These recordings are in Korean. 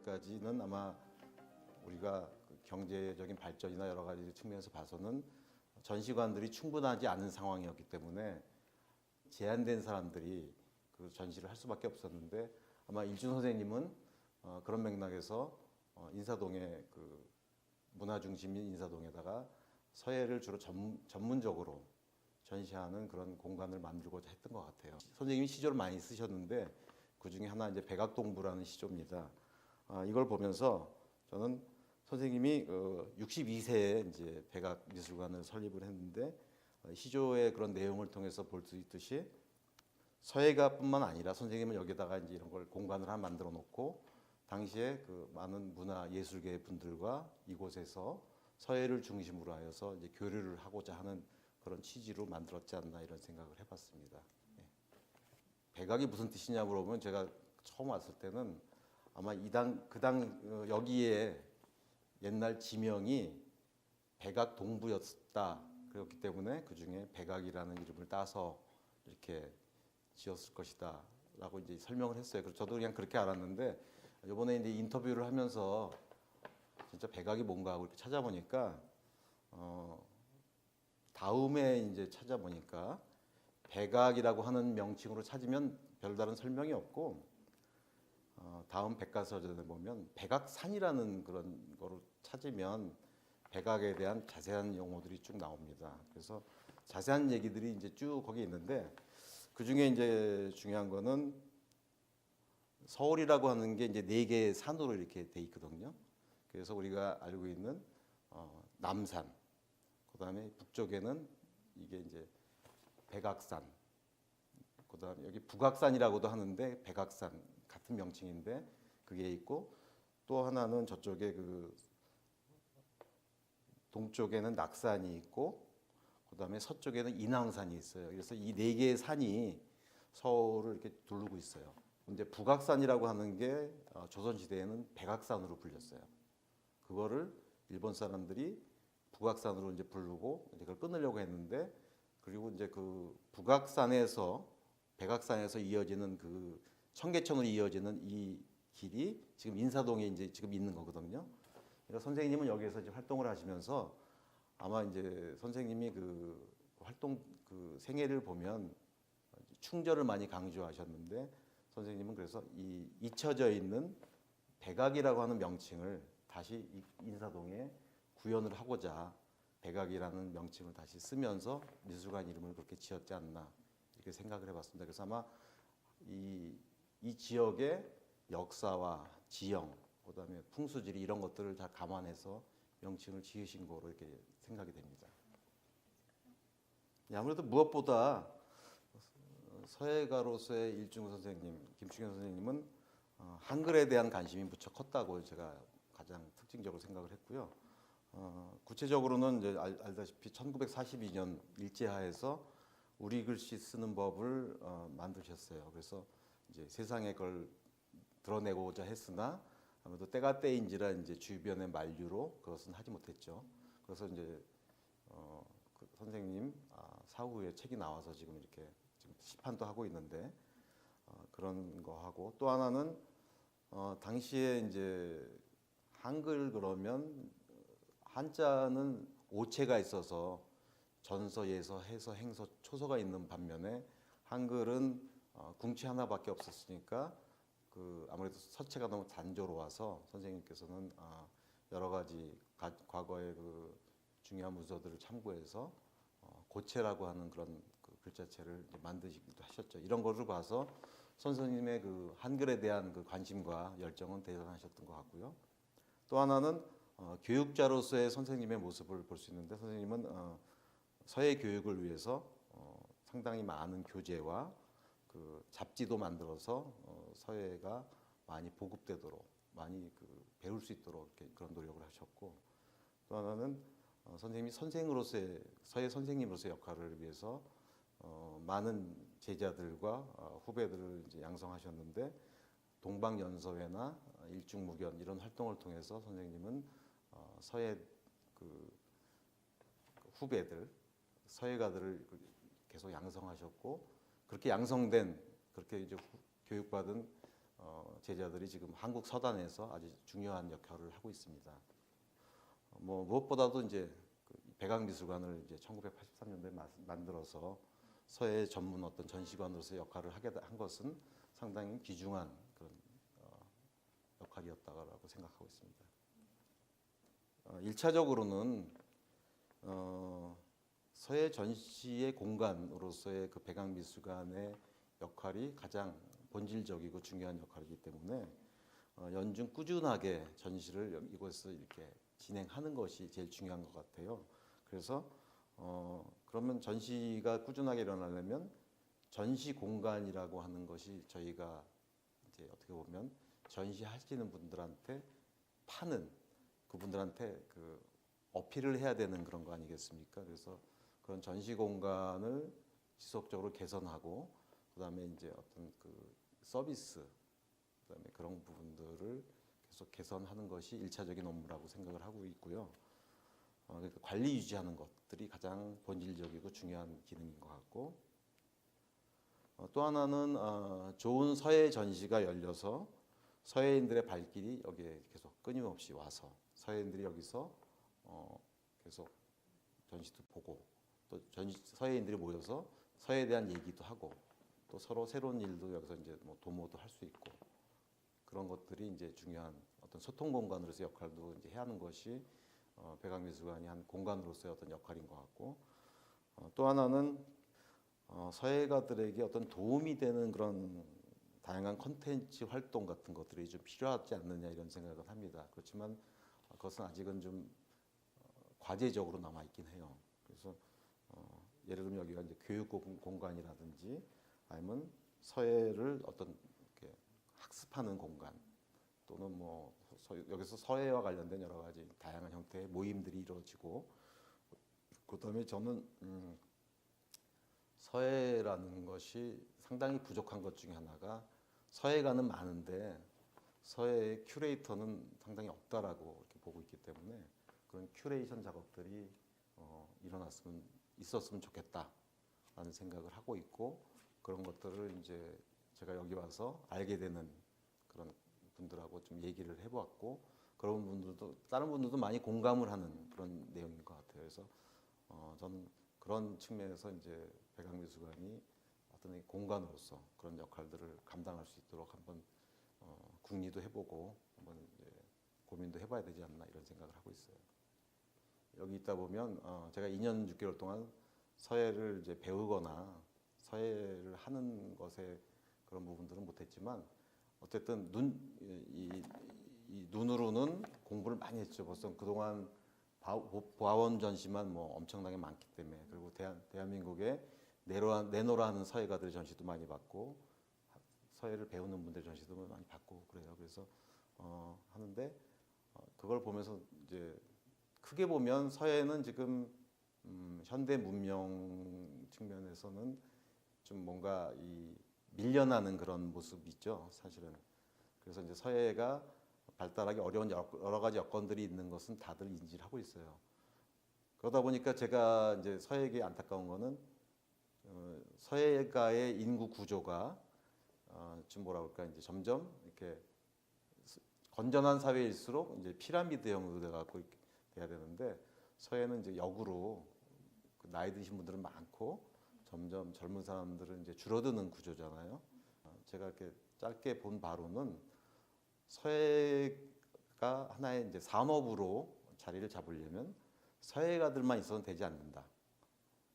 때까지는 아마 우리가 그 경제적인 발전이나 여러 가지 측면에서 봐서는 전시관들이 충분하지 않은 상황이었기 때문에 제한된 사람들이 그 전시를 할 수밖에 없었는데 아마 일준 선생님은 그런 맥락에서 인사동에 그 문화 중심인 인사동에다가 서예를 주로 전문적으로 전시하는 그런 공간을 만들고자 했던 것 같아요. 선생님이 시조를 많이 쓰셨는데 그 중에 하나 이제 백악동부라는 시조입니다. 이걸 보면서 저는 선생님이 62세에 이제 백악미술관을 설립을 했는데 시조의 그런 내용을 통해서 볼 수 있듯이 서예가뿐만 아니라 선생님은 여기다가 이제 이런 걸 공간을 하나 만들어 놓고 당시에 그 많은 문화 예술계 분들과 이곳에서 서예를 중심으로 하여서 이제 교류를 하고자 하는 그런 취지로 만들었지 않나 이런 생각을 해봤습니다. 네. 백악이 무슨 뜻이냐 물어보면 제가 처음 왔을 때는 아마 여기에 옛날 지명이 백악동부였다. 그렇기 때문에 그 중에 백악이라는 이름을 따서 이렇게 지었을 것이다. 라고 이제 설명을 했어요. 그래서 저도 그냥 그렇게 알았는데 이번에 이제 인터뷰를 하면서 진짜 백악이 뭔가 하고 이렇게 찾아보니까 다음에 이제 찾아보니까 백악이라고 하는 명칭으로 찾으면 별다른 설명이 없고 다음 백과사전에 보면 백악산이라는 그런 거로 찾으면 백악에 대한 자세한 용어들이 쭉 나옵니다. 그래서 자세한 얘기들이 이제 쭉 거기 있는데 그 중에 이제 중요한 거는 서울이라고 하는 게 이제 4개의 산으로 이렇게 돼 있거든요. 그래서 우리가 알고 있는 남산, 그다음에 북쪽에는 이게 이제 백악산, 그다음에 여기 북악산이라고도 하는데 백악산 같은 명칭인데 그게 있고 또 하나는 저쪽에 그 동쪽에는 낙산이 있고 그다음에 서쪽에는 인왕산이 있어요. 그래서 이 4개의 산이 서울을 이렇게 두르고 있어요. 근데 북악산이라고 하는 게 조선시대에는 백악산으로 불렸어요. 그거를 일본 사람들이 북악산으로 이제 부르고 이제 그걸 끊으려고 했는데 그리고 이제 그 북악산에서 백악산에서 이어지는 그 청계천으로 이어지는 이 길이 지금 인사동에 이제 지금 있는 거거든요. 그러니까 선생님은 여기에서 이제 활동을 하시면서 아마 이제 선생님이 그 활동 그 생애를 보면 충절을 많이 강조하셨는데 선생님은 그래서 이 잊혀져 있는 백악이라고 하는 명칭을 다시 인사동에 구현을 하고자 백악이라는 명칭을 다시 쓰면서 미술관 이름을 그렇게 지었지 않나 이렇게 생각을 해봤습니다. 그래서 아마 이 지역의 역사와 지형, 그다음에 풍수지리 이런 것들을 다 감안해서 명칭을 지으신 거로 이렇게 생각이 됩니다. 아무래도 무엇보다 서예가로서의 일중 선생님, 김충현 선생님은 한글에 대한 관심이 무척 컸다고 제가 가장 특징적으로 생각을 했고요. 구체적으로는 이제 알다시피 1942년 일제하에서 우리 글씨 쓰는 법을 만드셨어요. 그래서 이제 세상에 그걸 드러내고자 했으나 아무래도 때가 때인지라 이제 주변의 만류로 그것은 하지 못했죠. 그래서 이제 그 선생님 사후에 책이 나와서 지금 이렇게 지금 시판도 하고 있는데 그런 거 하고 또 하나는 당시에 이제 한글 그러면 한자는 오체가 있어서 전서, 예서, 해서, 행서, 초서가 있는 반면에 한글은 궁치 하나밖에 없었으니까 그 아무래도 서체가 너무 단조로워서 선생님께서는 여러 가지 과거의 그 중요한 문서들을 참고해서 고체라고 하는 그런 그 글자체를 만드시기도 하셨죠. 이런 것을 봐서 선생님의 그 한글에 대한 그 관심과 열정은 대단하셨던 것 같고요. 또 하나는 교육자로서의 선생님의 모습을 볼 수 있는데 선생님은 서예 교육을 위해서 상당히 많은 교재와 그 잡지도 만들어서 서예가 많이 보급되도록 많이 그 배울 수 있도록 이렇게 그런 노력을 하셨고 또 하나는 선생님이 선생으로서의 서예 선생님으로서의 역할을 위해서 많은 제자들과 후배들을 이제 양성하셨는데 동방연서회나 일중무견 이런 활동을 통해서 선생님은 서예 그 후배들 서예가들을 계속 양성하셨고 그렇게 양성된 그렇게 이제 교육받은 제자들이 지금 한국 서단에서 아주 중요한 역할을 하고 있습니다. 뭐 무엇보다도 이제 그 백악미술관을 이제 1983년도에 만들어서 서예 전문 어떤 전시관으로서 역할을 하게 한 것은 상당히 귀중한 그런 역할이었다고 생각하고 있습니다. 1차적으로는 서예 전시의 공간으로서의 그 백악미술관의 역할이 가장 본질적이고 중요한 역할이기 때문에 연중 꾸준하게 전시를 이곳에서 이렇게 진행하는 것이 제일 중요한 것 같아요. 그래서 그러면 전시가 꾸준하게 일어나려면 전시 공간이라고 하는 것이 저희가 이제 어떻게 보면 전시하시는 분들한테 파는 그분들한테 그 어필을 해야 되는 그런 거 아니겠습니까? 그래서 그런 전시 공간을 지속적으로 개선하고 그다음에 이제 어떤 그 서비스 그다음에 그런 부분들을 계속 개선하는 것이 1차적인 업무라고 생각을 하고 있고요. 그러니까 관리 유지하는 것들이 가장 본질적이고 중요한 기능인 것 같고 또 하나는 좋은 서예 전시가 열려서 서예인들의 발길이 여기에 계속 끊임없이 와서 서예인들이 여기서 계속 전시도 보고 또 서예인들이 모여서 서예에 대한 얘기도 하고 또 서로 새로운 일도 여기서 이제 뭐 도모도 할 수 있고 그런 것들이 이제 중요한 어떤 소통 공간으로서 역할도 이제 해야 하는 것이 백악미술관이 한 공간으로서의 어떤 역할인 것 같고 또 하나는 서예가들에게 어떤 도움이 되는 그런 다양한 콘텐츠 활동 같은 것들이 좀 필요하지 않느냐 이런 생각을 합니다. 그렇지만 그것은 아직은 좀 과제적으로 남아 있긴 해요. 그래서 예를 들면 여기가 이제 교육 공간이라든지 아니면 서예를 어떤 이렇게 학습하는 공간 또는 뭐 여기서 서예와 관련된 여러 가지 다양한 형태의 모임들이 이루어지고 그다음에 저는 서예라는 것이 상당히 부족한 것 중에 하나가 서예가는 많은데 서예의 큐레이터는 상당히 없다라고 이렇게 보고 있기 때문에 그런 큐레이션 작업들이 있었으면 좋겠다라는 생각을 하고 있고 그런 것들을 이제 제가 여기 와서 알게 되는 그런 분들하고 좀 얘기를 해보았고 그런 분들도 다른 분들도 많이 공감을 하는 그런 내용인 것 같아요. 그래서 저는 그런 측면에서 이제 백악미술관이 어떤 공간으로서 그런 역할들을 감당할 수 있도록 한번 궁리도 해보고 한번 이제 고민도 해봐야 되지 않나 이런 생각을 하고 있어요. 여기 있다 보면 제가 2년 6개월 동안 서예를 이제 배우거나 서예를 하는 것에 그런 부분들은 못했지만 어쨌든 이 눈으로는 공부를 많이 했죠. 벌써 그동안 보아원 전시만 뭐 엄청나게 많기 때문에 그리고 대한민국에 내노라 하는 서예가들 전시도 많이 받고 서예를 배우는 분들 전시도 많이 받고 그래요. 그래서 하는데 그걸 보면서 이제 크게 보면 서예는 지금 현대 문명 측면에서는 좀 뭔가 이 밀려나는 그런 모습이 있죠, 사실은. 그래서 이제 서예가 발달하기 어려운 여러 가지 여건들이 있는 것은 다들 인지를 하고 있어요. 그러다 보니까 제가 이제 서예계에 안타까운 거는 서예가의 인구 구조가 좀 뭐라 그럴까 이제 점점 이렇게 건전한 사회일수록 이제 피라미드형으로 돼갖고 돼야 되는데 서예는 이제 역으로 나이 드신 분들은 많고 점점 젊은 사람들은 이제 줄어드는 구조잖아요. 제가 이렇게 짧게 본 바로는 서예가 하나의 이제 산업으로 자리를 잡으려면 서예가들만 있어도 되지 않는다.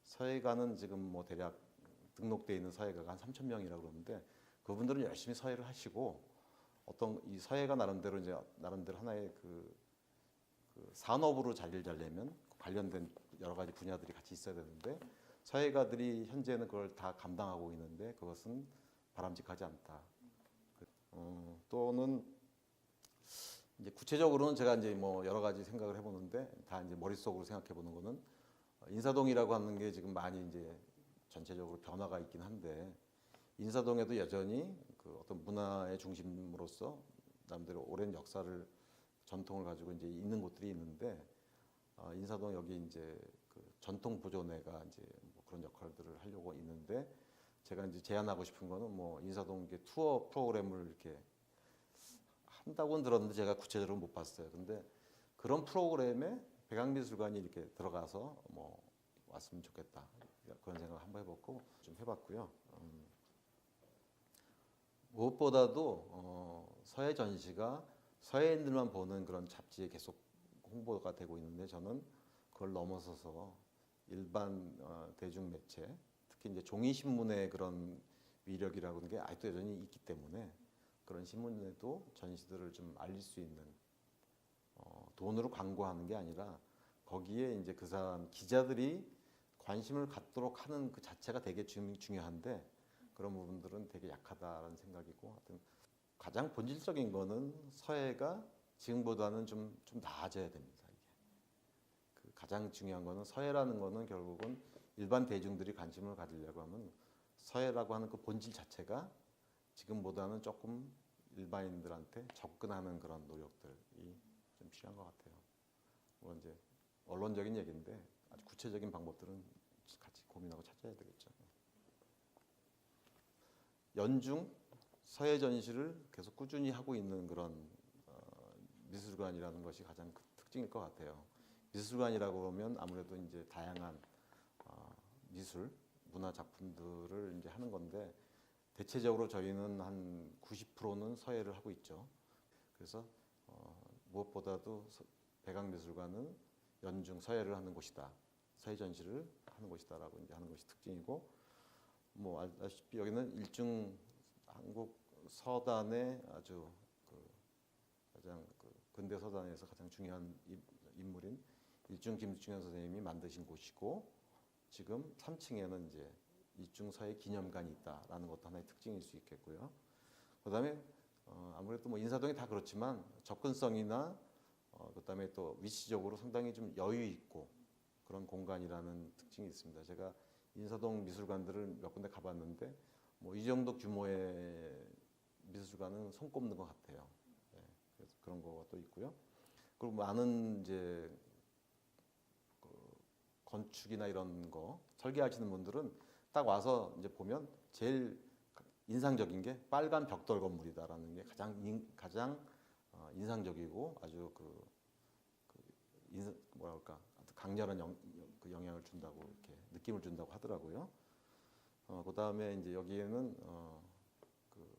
서예가는 지금 뭐 대략 등록되어 있는 서예가가 한 3,000명이라고 그러는데 그분들은 열심히 서예를 하시고 어떤 이 서예가 나름대로 하나의 그 산업으로 자리를 잡려면 관련된 여러 가지 분야들이 같이 있어야 되는데 서예가들이 현재는 그걸 다 감당하고 있는데 그것은 바람직하지 않다. 또는 이제 구체적으로는 제가 이제 뭐 여러 가지 생각을 해보는데 다 이제 머릿속으로 생각해 보는 거는 인사동이라고 하는 게 지금 많이 이제 전체적으로 변화가 있긴 한데 인사동에도 여전히 그 어떤 문화의 중심으로서 나름대로 오랜 역사를 전통을 가지고 이제 있는 곳들이 있는데 인사동 여기 이제 그 전통 보존회가 이제 뭐 그런 역할들을 하려고 있는데 제가 이제 제안하고 싶은 거는 뭐 인사동 투어 프로그램을 이렇게 한다고는 들었는데 제가 구체적으로 못 봤어요. 근데 그런 프로그램에 백악미술관이 이렇게 들어가서 뭐 왔으면 좋겠다. 그런 생각을 한번 해봤고 좀 해봤고요. 무엇보다도 서해 전시가 서해인들만 보는 그런 잡지에 계속 홍보가 되고 있는데 저는 그걸 넘어서서 일반 대중 매체, 특히 이제 종이 신문의 그런 위력이라고 하는 게 아직도 여전히 있기 때문에 그런 신문에도 전시들을 좀 알릴 수 있는 돈으로 광고하는 게 아니라 거기에 이제 그 사람 기자들이 관심을 갖도록 하는 그 자체가 되게 중요한데 그런 부분들은 되게 약하다라는 생각이고 하여튼 가장 본질적인 거는 서해가 지금보다는 좀 나아져야 됩니다. 이게 그 가장 중요한 거는 서해라는 거는 결국은 일반 대중들이 관심을 가지려고 하면 서해라고 하는 그 본질 자체가 지금보다는 조금 일반인들한테 접근하는 그런 노력들이 좀 필요한 것 같아요. 물론 이제 언론적인 얘기인데 아주 구체적인 방법들은 같이 고민하고 찾아야 되겠죠. 연중 서해 전시를 계속 꾸준히 하고 있는 그런 미술관이라는 것이 가장 특징일 것 같아요. 미술관이라고 하면 아무래도 이제 다양한 미술, 문화 작품들을 이제 하는 건데 대체적으로 저희는 한 90%는 서해를 하고 있죠. 그래서 무엇보다도 백악미술관은 연중 서해를 하는 곳이다. 서해 전시를 하는 곳이다라고 이제 하는 것이 특징이고, 뭐 알다시피 여기는 일중 한국 서단의 아주 가장 근대 서단에서 가장 중요한 인물인 일중 김충현 선생님이 만드신 곳이고, 지금 3층에는 이제 일중 서해 기념관이 있다라는 것도 하나의 특징일 수 있겠고요. 그다음에 아무래도 뭐 인사동이 다 그렇지만 접근성이나 그다음에 또 위치적으로 상당히 좀 여유 있고 그런 공간이라는 특징이 있습니다. 제가 인사동 미술관들을 몇 군데 가봤는데 뭐 이 정도 규모의 미술관은 손꼽는 것 같아요. 네, 그래서 그런 것도 있고요. 그리고 많은 이제 건축이나 이런 거 설계하시는 분들은 딱 와서 이제 보면 제일 인상적인 게 빨간 벽돌 건물이다라는 게 가장 인상적이고 아주 뭐랄까 강렬한 영향을 준다고 이렇게 느낌을 준다고 하더라고요. 그다음에 이제 여기에는 그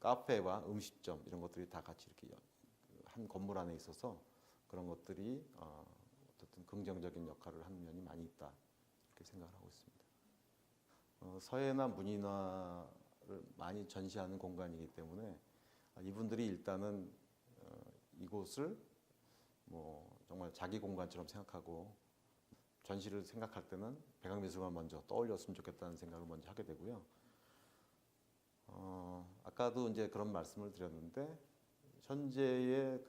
카페와 음식점 이런 것들이 다 같이 이렇게 한 건물 안에 있어서 그런 것들이 어쨌든 긍정적인 역할을 하는 면이 많이 있다 이렇게 생각을 하고 있습니다. 서예나 문인화를 많이 전시하는 공간이기 때문에 이분들이 일단은 이곳을 뭐 정말 자기 공간처럼 생각하고 전시를 생각할 때는 백악미술관 먼저 떠올렸으면 좋겠다는 생각을 먼저 하게 되고요. 아까도 이제 그런 말씀을 드렸는데 현재의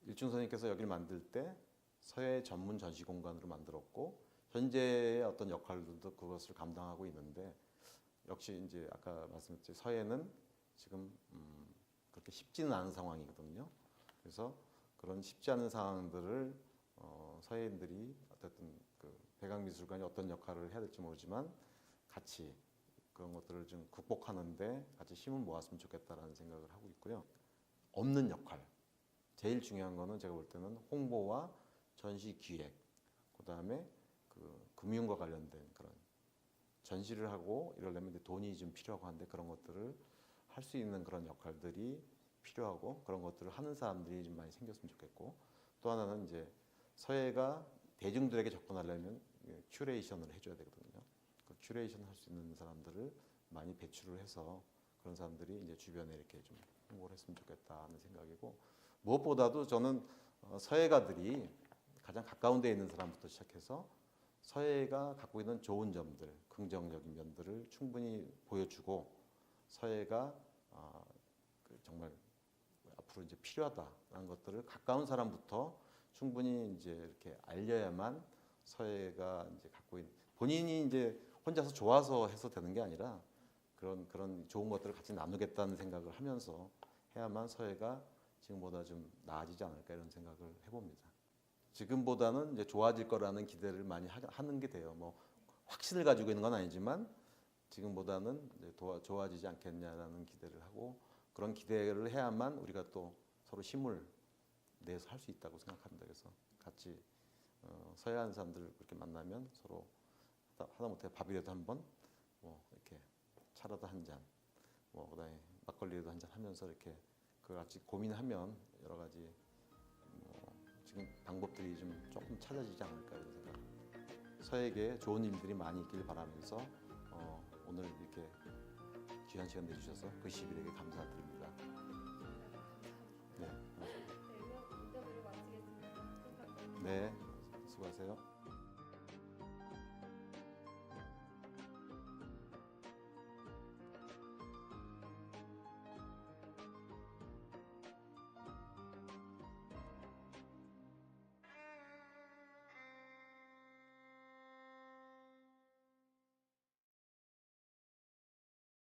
일중 선생님께서 여기를 만들 때 서예 전문 전시 공간으로 만들었고 현재의 어떤 역할들도 그것을 감당하고 있는데 역시 이제 아까 말씀드렸듯이 서예는 지금 그렇게 쉽지는 않은 상황이거든요. 그래서 그런 쉽지 않은 상황들을 서예인들이 어쨌든 백악미술관이 어떤 역할을 해야 될지 모르지만 같이 그런 것들을 좀 극복하는데 같이 힘을 모았으면 좋겠다라는 생각을 하고 있고요. 없는 역할. 제일 중요한 거는 제가 볼 때는 홍보와 전시 기획, 그다음에 금융과 관련된 그런 전시를 하고 이러려면 돈이 좀 필요하고 한데 그런 것들을 할 수 있는 그런 역할들이 필요하고 그런 것들을 하는 사람들이 좀 많이 생겼으면 좋겠고 또 하나는 이제 서예가 대중들에게 접근하려면 큐레이션을 해줘야 되거든요. 그 큐레이션 할 수 있는 사람들을 많이 배출을 해서 그런 사람들이 이제 주변에 이렇게 좀 홍보를 했으면 좋겠다는 생각이고 무엇보다도 저는 서예가들이 가장 가까운 데에 있는 사람부터 시작해서 서예가 갖고 있는 좋은 점들, 긍정적인 면들을 충분히 보여주고 서예가 정말 앞으로 이제 필요하다라는 것들을 가까운 사람부터 충분히 이제 이렇게 알려야만 서예가 이제 갖고 있는 본인이 이제 혼자서 좋아서 해서 되는 게 아니라 그런 좋은 것들을 같이 나누겠다는 생각을 하면서 해야만 서예가 지금보다 좀 나아지지 않을까 이런 생각을 해봅니다. 지금보다는 이제 좋아질 거라는 기대를 많이 하는 게 돼요. 뭐 확신을 가지고 있는 건 아니지만 지금보다는 이제 좋아지지 않겠냐라는 기대를 하고 그런 기대를 해야만 우리가 또 서로 힘을 내서 할 수 있다고 생각합니다. 그래서 같이 서해안 사람들 그렇게 만나면 서로 하다못해 밥이라도 한번 뭐 이렇게 차라도 한 잔, 뭐 그다음에 막걸리라도 한 잔 하면서 이렇게 그 같이 고민하면 여러 가지 뭐 지금 방법들이 좀 조금 찾아지지 않을까 이런 생각. 서해계에 좋은 일들이 많이 있길 바라면서 오늘 이렇게 귀한 시간 내주셔서 그 시민에게 감사드립니다. 네. 네, 인터뷰를 마치겠습니다. 감사합니다. 네.